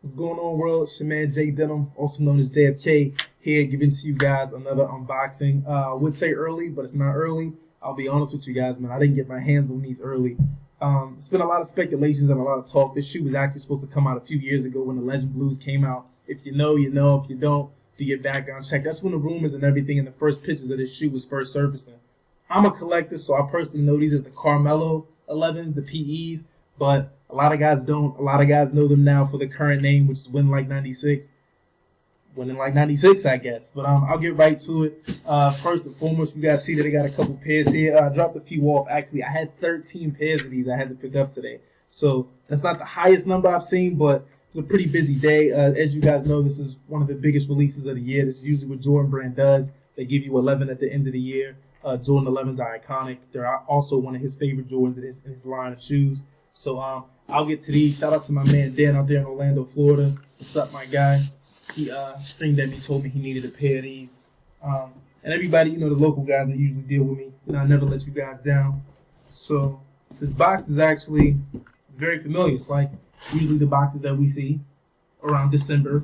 What's going on, world? It's your man Jay Denham, also known as JFK, here giving to you guys another unboxing. I would say early, but it's not early. I'll be honest with you guys, man. I didn't get my hands on these early. It's been a lot of speculations and a lot of talk. This shoe was actually supposed to come out a few years ago when the Legend Blues came out. If you know, you know. If you don't, do your background check. That's when the rumors and everything and the first pictures of this shoe was first surfacing. I'm a collector, so I personally know these as the Carmelo 11s, the PEs, but a lot of guys don't. A lot of guys know them now for the current name, which is Winning Like 96. Winning Like 96, I guess. But I'll get right to it. First and foremost, you guys see that I got a couple pairs here. I dropped a few off. Actually, I had 13 pairs of these I had to pick up today. So that's not the highest number I've seen, but it was a pretty busy day. As you guys know, this is one of the biggest releases of the year. This is usually what Jordan Brand does. They give you 11 at the end of the year. Jordan 11s are iconic. They're also one of his favorite Jordans in his line of shoes. So I'll get to these. Shout out to my man Dan out there in Orlando, Florida. What's up, my guy? He streamed at me, told me he needed a pair of these. And everybody, the local guys that usually deal with me, I never let you guys down. So this box is actually, it's very familiar. It's like usually the boxes that we see around December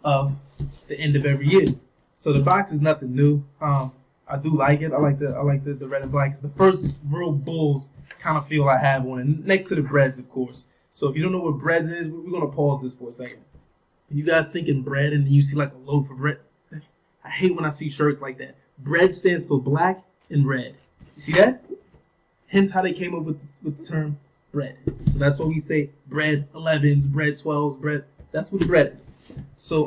of the end of every year. So the box is nothing new. I do like it. I like the red and black. It's the first real Bulls kind of feel I have on it, next to the Breads, of course. So if you don't know what Breads is, we're going to pause this for a second. You guys thinking bread and you see like a loaf of bread. I hate when I see shirts like that. Bread stands for black and red. You see that? Hence how they came up with the term bread. So that's why we say bread 11s, bread 12s, bread. That's what bread is. So,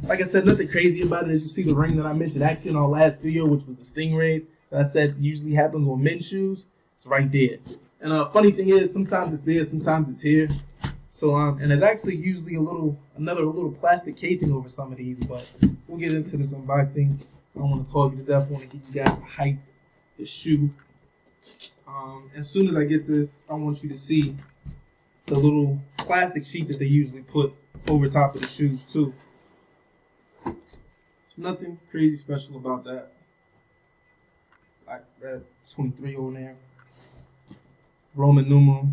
like I said, nothing crazy about it. As you see the ring that I mentioned actually in our last video, which was the Stingrays, that I said usually happens on men's shoes. It's right there. And funny thing is, sometimes it's there, sometimes it's here. So, and there's actually usually another little plastic casing over some of these, but we'll get into this unboxing. I don't want to talk you to death. I want to get you guys hype the shoe. As soon as I get this, I want you to see the little plastic sheet that they usually put over top of the shoes too. There's nothing crazy special about that. Like red 23 on there. Roman numeral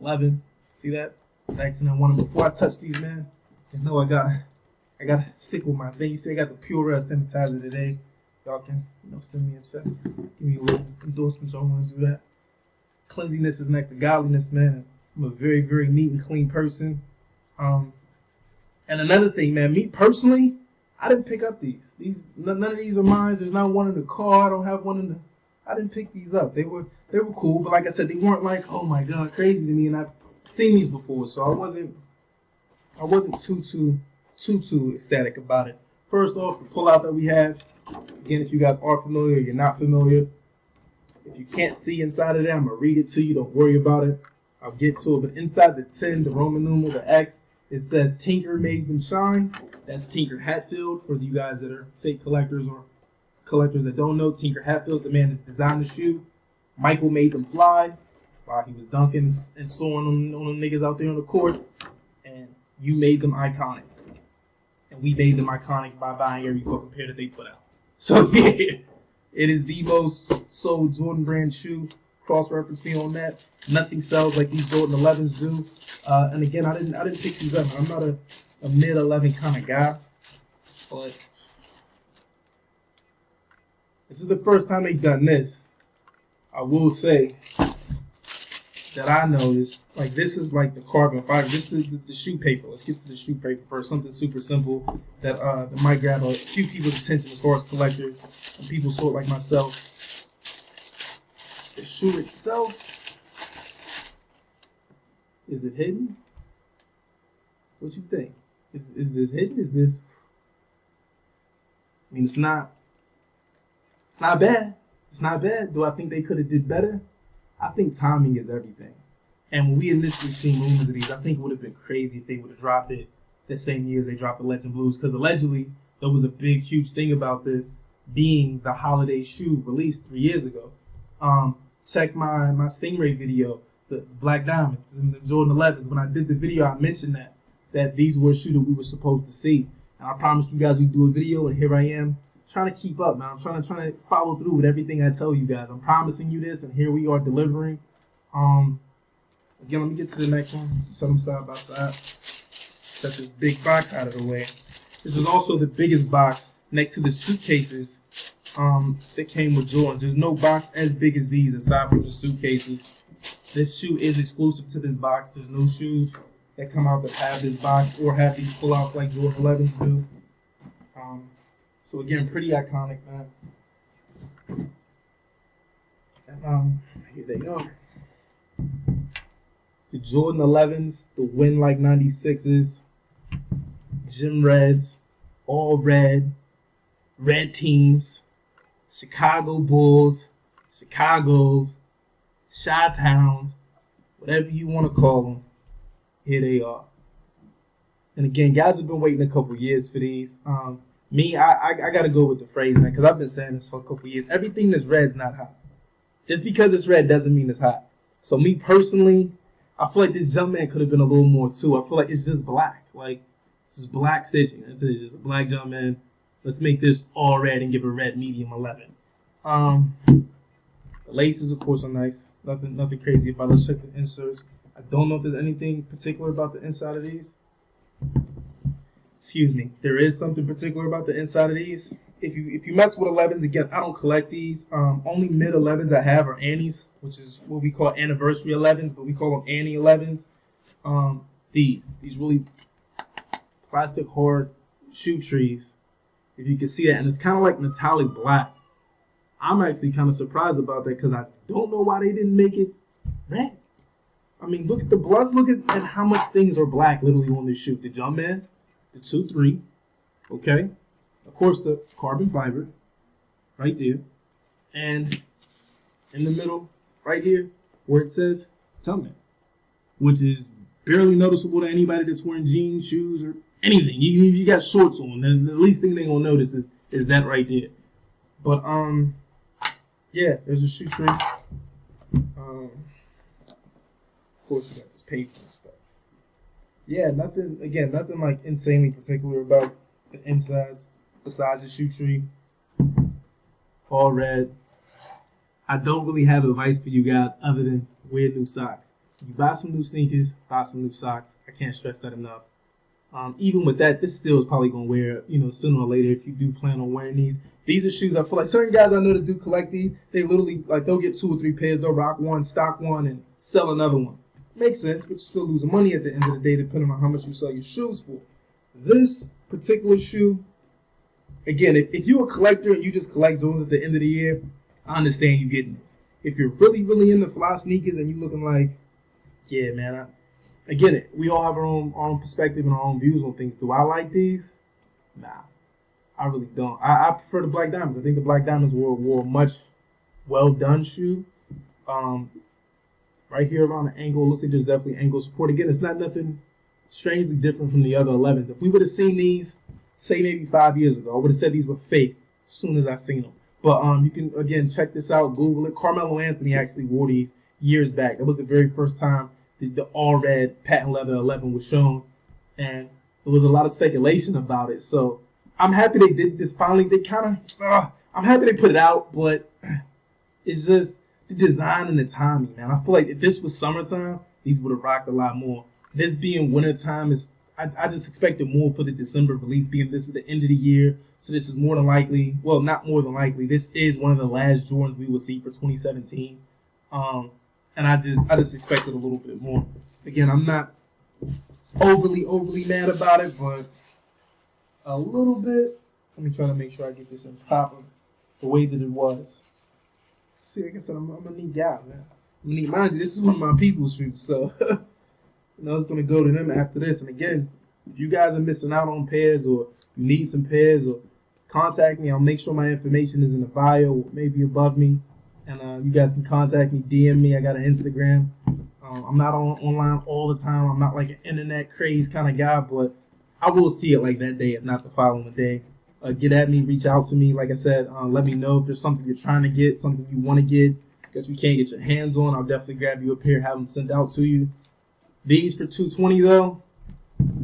11. See that? Thanks, and I want to, before I touch these, man, you know I gotta stick with my thing. You say I got the Pure sanitizer today. Y'all can send me a check. Give me a little endorsement. Y'all want to do that? Cleanliness is next to godliness, man. I'm a very, very neat and clean person. And another thing, man, me personally, I didn't pick up these. None of these are mine. There's not one in the car. I don't have one in the. I didn't pick these up. They were cool, but like I said, they weren't like, oh my god, crazy to me. And I've seen these before, so I wasn't too ecstatic about it. First off, the pullout that we have. Again, if you guys are familiar, you're not familiar. If you can't see inside of there, I'm gonna read it to you. Don't worry about it. I'll get to it. But inside the 10, the Roman numeral, the X, it says Tinker made them shine. That's Tinker Hatfield for you guys that are fake collectors or collectors that don't know. Tinker Hatfield, the man that designed the shoe. Michael made them fly while he was dunking and soaring on them niggas out there on the court. And you made them iconic. And we made them iconic by buying every fucking pair that they put out. So yeah, it is the most sold Jordan Brand shoe. Cross-reference me on that. Nothing sells like these Jordan 11s do. And again, I didn't pick these up. I'm not a mid-11 kind of guy, but this is the first time they've done this. I will say that I noticed, like, this is like the carbon fiber. This is the shoe paper. Let's get to the shoe paper first. Something super simple that might grab a few people's attention as far as collectors and people sort like myself. The shoe itself, is it hidden? What you think? Is this hidden? Is this? I mean, it's not bad. It's not bad. Do I think they could have did better? I think timing is everything. And when we initially seen rumors of these, I think it would have been crazy if they would have dropped it the same year as they dropped the Legend Blues, because allegedly there was a big, huge thing about this being the holiday shoe released 3 years ago. Check my Stingray video, the Black Diamonds and the Jordan 11s. When I did the video, I mentioned that these were a shoe that we were supposed to see. And I promised you guys we'd do a video, and here I am trying to keep up, man. I'm trying to follow through with everything I tell you guys. I'm promising you this, and here we are delivering. Again, let me get to the next one. Set them side by side. Set this big box out of the way. This is also the biggest box next to the suitcases that came with Jordans. There's no box as big as these aside from the suitcases. This shoe is exclusive to this box. There's no shoes that come out that have this box or have these pullouts like Jordan 11s do. So again, pretty iconic, man. And here they are. The Jordan 11s, the Win Like 96s, Gym Reds, all red, red teams, Chicago Bulls, Chicago's, Chi-Towns, whatever you want to call them. Here they are. And again, guys have been waiting a couple years for these. I got to go with the phrase, man, because I've been saying this for a couple years. Everything that's red's not hot. Just because it's red doesn't mean it's hot. So me personally, I feel like this Jumpman could have been a little more too. I feel like it's just black. Like, it's just black stitching. It's just a black Jumpman. Let's make this all red and give it a red medium 11. The laces, of course, are nice. Nothing crazy about it. Let's check the inserts. I don't know if there's anything particular about the inside of these. Excuse me. There is something particular about the inside of these. If you mess with 11s, again, I don't collect these. Only mid 11s I have are Annie's, which is what we call anniversary 11s, but we call them Annie 11s. These really plastic hard shoe trees, if you can see that, and it's kind of like metallic black. I'm actually kind of surprised about that because I don't know why they didn't make it red. I mean, look at the bloods. Look at how much things are black literally on this shoe. The Jumpman, the 2-3, okay? Of course, the carbon fiber right there. And in the middle, right here, where it says Jumpman, which is barely noticeable to anybody that's wearing jeans, shoes, or anything. Even if you got shorts on, then the least thing they're going to notice is that right there. But, yeah, there's a shoe tree. Of course, you got this paper and stuff. Yeah, nothing like insanely particular about the insides besides the shoe tree. All red. I don't really have advice for you guys other than wear new socks. If you buy some new sneakers, buy some new socks. I can't stress that enough. Even with that, this still is probably going to wear, sooner or later if you do plan on wearing these. These are shoes I feel like certain guys I know that do collect these, they literally, like, they'll get 2 or 3 pairs, they'll rock one, stock one, and sell another one. Makes sense, but you're still losing money at the end of the day depending on how much you sell your shoes for. This particular shoe, again, if you're a collector and you just collect Jordans at the end of the year, I understand you getting this. If you're really, really into fly sneakers and you looking like, yeah, man, again, we all have our own perspective and our own views on things. Do I like these? Nah, I really don't. I prefer the Black Diamonds. I think the Black Diamonds were a much well-done shoe. Right here around the ankle, looks like there's definitely ankle support. Again, it's not nothing strangely different from the other 11s. If we would have seen these, say maybe 5 years ago, I would have said these were fake as soon as I seen them. But you can, again, check this out, Google it. Carmelo Anthony actually wore these years back. That was the very first time the all-red patent leather 11 was shown. And there was a lot of speculation about it. So I'm happy they did this finally. They kind of, I'm happy they put it out, but it's just the design and the timing, man. I feel like if this was summertime, these would have rocked a lot more. This being wintertime, I just expected more for the December release, being this is the end of the year. So this is more than likely, well, not more than likely, this is one of the last Jordans we will see for 2017. And I just expected a little bit more. Again, I'm not overly mad about it, but a little bit. Let me try to make sure I get this in proper the way that it was. See, like I said, I'm a neat guy, man. I'm a neat, mind you, this is one of my people's shoes, so it's gonna go to them after this. And again, if you guys are missing out on pairs or you need some pairs, or contact me. I'll make sure my information is in the bio, or maybe above me, and you guys can contact me, DM me. I got an Instagram. I'm not online all the time. I'm not like an internet craze kind of guy, but I will see it like that day, if not the following day. Get at me, reach out to me. Like I said, let me know if there's something you're trying to get, something you want to get that you can't get your hands on. I'll definitely grab you a pair, have them sent out to you. These for $220 though.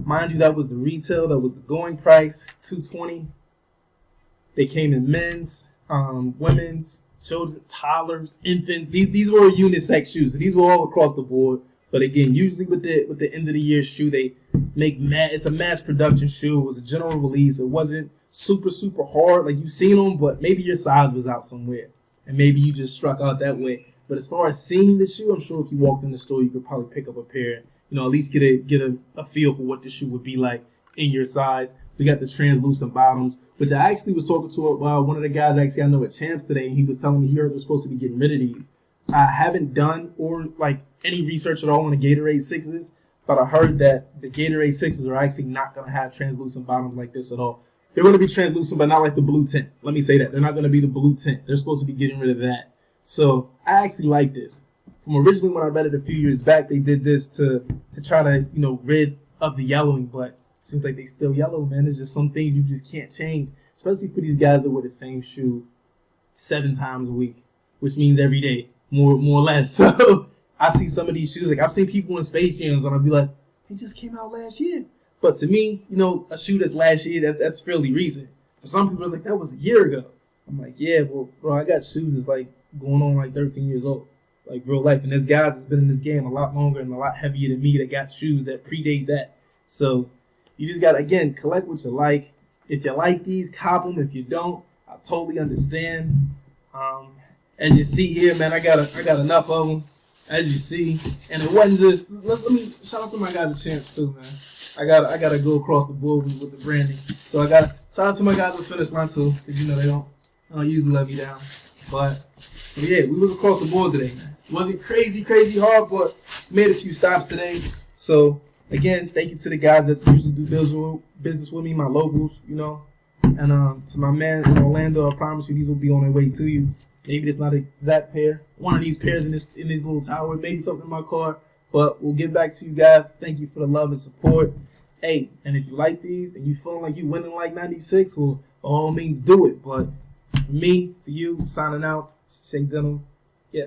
Mind you, that was the retail, that was the going price, $220. They came in men's, women's, children, toddlers, infants. These were unisex shoes. These were all across the board But again, usually with the end of the year shoe, they make it's a mass production shoe. It was a general release. It wasn't super hard like you've seen them, but maybe your size was out somewhere, and maybe you just struck out that way. But as far as seeing the shoe, I'm sure if you walked in the store, you could probably pick up a pair. You know, at least get a feel for what the shoe would be like in your size. We got the translucent bottoms, which I actually was talking to one of the guys actually I know at Champs today, and he was telling me he heard they're supposed to be getting rid of these. I haven't done or like any research at all on the Gatorade 6s, but I heard that the Gatorade 6s are actually not going to have translucent bottoms like this at all. They're going to be translucent, but not like the blue tint. Let me say that. They're not going to be the blue tint. They're supposed to be getting rid of that. So I actually like this. From originally when I read it a few years back, they did this to try to, rid of the yellowing, but it seems like they still yellow, man. There's just some things you just can't change, especially for these guys that wear the same shoe 7 times a week, which means every day, more or less. So I see some of these shoes, like I've seen people in Space Jams, and I'll be like, they just came out last year. But to me, a shoe that's last year, that's fairly recent. For some people, it's like, that was a year ago. I'm like, yeah, well, bro, I got shoes that's like going on like 13 years old, like real life. And there's guys that's been in this game a lot longer and a lot heavier than me that got shoes that predate that. So you just got to, again, collect what you like. If you like these, cop them. If you don't, I totally understand. As you see here, man, I got enough of them, as you see. And it wasn't just, let me shout out to my guys at Champs too, man. I gotta go across the board with the branding. So I got shout out to my guys at Finish Line too, because they don't usually let me down. But so yeah, we was across the board today, man. It wasn't crazy hard, but made a few stops today. So again, thank you to the guys that usually do business with me, my locals, and to my man in Orlando, I promise you these will be on their way to you. Maybe it's not an exact pair, one of these pairs in this little tower, maybe something in my car. But we'll get back to you guys. Thank you for the love and support. Hey, and if you like these and you feeling like you winning like 96, well, by all means do it. But for me, to you, signing out, Shake Dental. Yeah.